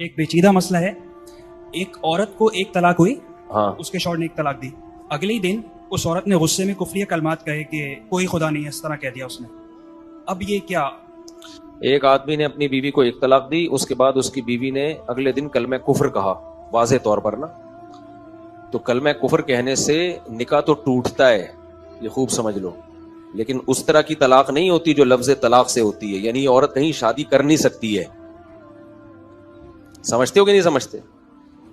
ایک پیچیدہ مسئلہ ہے. ایک عورت کو ایک طلاق ہوئی, ہاں اس کے شوہر نے ایک طلاق دی. اگلے ہی دن اس عورت نے غصے میں کفریہ کلمات کہے کہ کوئی خدا نہیں ہے, اس طرح کہہ دیا اس نے. اب یہ کیا؟ ایک آدمی نے اپنی بیوی کو ایک طلاق دی, اس کے بعد اس کی بیوی نے اگلے دن کلمہ کفر کہا واضح طور پر نا. تو کلمہ کفر کہنے سے نکاح تو ٹوٹتا ہے, یہ خوب سمجھ لو, لیکن اس طرح کی طلاق نہیں ہوتی جو لفظ طلاق سے ہوتی ہے. یعنی عورت کہیں شادی کر نہیں سکتی ہے. سمجھتے ہو کہ نہیں سمجھتے؟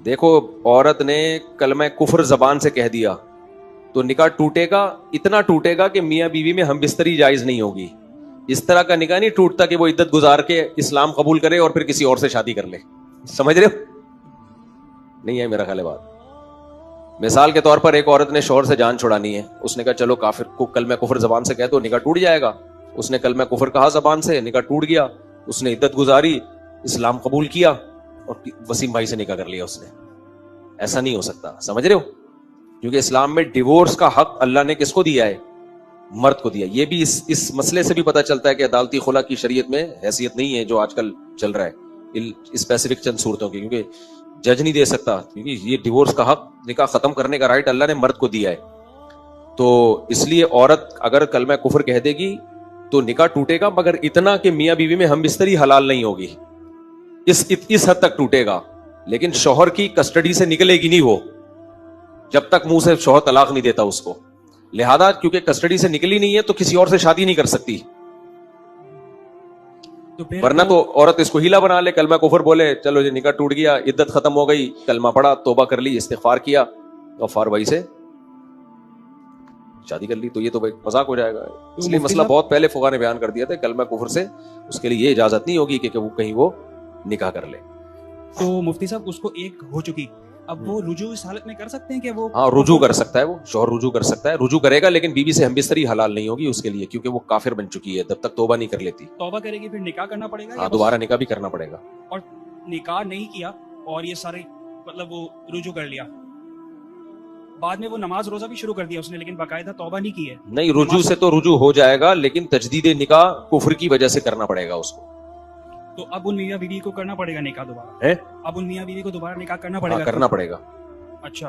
دیکھو, عورت نے کلمہ کفر زبان سے کہہ دیا تو نکاح ٹوٹے گا, اتنا ٹوٹے گا کہ میاں بیوی میں ہم بستری جائز نہیں ہوگی. اس طرح کا نکاح نہیں ٹوٹتا کہ وہ عدت گزار کے اسلام قبول کرے اور پھر کسی اور سے شادی کر لے. سمجھ رہے ہو؟ نہیں ہے میرا خیال ہے بات. مثال کے طور پر ایک عورت نے شوہر سے جان چھڑانی ہے, اس نے کہا چلو کافر کو کلمہ کفر زبان سے کہہ دو, نکاح ٹوٹ جائے گا. اس نے کلمہ کفر کہا زبان سے, نکاح ٹوٹ گیا. اس نے عدت گزاری, اسلام قبول کیا اور وسیم بھائی سے نکاح کر لیا اس نے. ایسا نہیں ہو سکتا, سمجھ رہے ہو؟ کیونکہ اسلام میں ڈیورس کا حق اللہ نے کس کو دیا ہے؟ مرد کو دیا. یہ بھی اس مسئلے سے بھی پتہ چلتا ہے کہ عدالتی خلا کی شریعت میں حیثیت نہیں ہے جو آج کل چل رہا ہے اسپیسیفک چند صورتوں کی, کیونکہ جج نہیں دے سکتا, کیونکہ یہ ڈیورس کا حق, نکاح ختم کرنے کا رائٹ اللہ نے مرد کو دیا ہے. تو اس لیے عورت اگر کلمہ کفر کہہ دے گی تو نکاح ٹوٹے گا, مگر اتنا کہ میاں بیوی میں ہم بستری حلال نہیں ہوگی, اس حد تک ٹوٹے گا. لیکن شوہر کی کسٹڈی سے نکلے گی نہیں وہ, جب تک منہ سے شوہر طلاق نہیں دیتا اس کو. لہذا کیونکہ کسٹڈی سے نکلی نہیں ہے تو کسی اور سے شادی نہیں کر سکتی. ورنہ تو عورت اس کو ہیلا بنا لے, کلمہ کفر بولے, چلو یہ نکاح ٹوٹ گیا, عدت ختم ہو گئی, کلمہ پڑھا, توبہ کر لی, استغفار کیا, غفار بھائی سے شادی کر لی, تو یہ تو بھائی مذاق ہو جائے گا. اس لیے مسئلہ بہت پہلے فقہا نے بیان کر دیا تھا, کلمہ کفر سے اس کے لیے یہ اجازت نہیں ہوگی کہ وہ کہیں وہ نکاح کر لے. تو مفتی صاحب اس کو ایک ہو چکی, اب وہ رجوع اس حالت میں کر سکتے ہیں کہ وہ؟ ہاں رجوع کر سکتا ہے, وہ شوہر رجوع کر سکتا ہے, رجوع کرے گا لیکن بیوی سے ہم بستری حلال نہیں ہوگی اس کے لیے, کیونکہ وہ کافر بن چکی ہے جب تک توبہ نہیں کر لیتی. توبہ کرے گی پھر نکاح کرنا پڑے گا؟ ہاں دوبارہ نکاح بھی کرنا پڑے گا. اور نکاح نہیں کیا اور یہ سارے مطلب وہ رجوع کر لیا, بعد میں وہ نماز روزہ بھی شروع کر دیا اس نے, لیکن باقاعدہ توبہ نہیں کی ہے. نہیں, رجوع سے تو رجوع ہو جائے گا, لیکن تجدید نکاح کفر کی وجہ سے کرنا پڑے گا اس کو. تو اب ان میاں بیوی کو کرنا پڑے گا نکاح دوبارہ؟ اب ان میاں بیوی کو دوبارہ نکاح کرنا پڑے گا؟ کرنا پڑے گا. اچھا.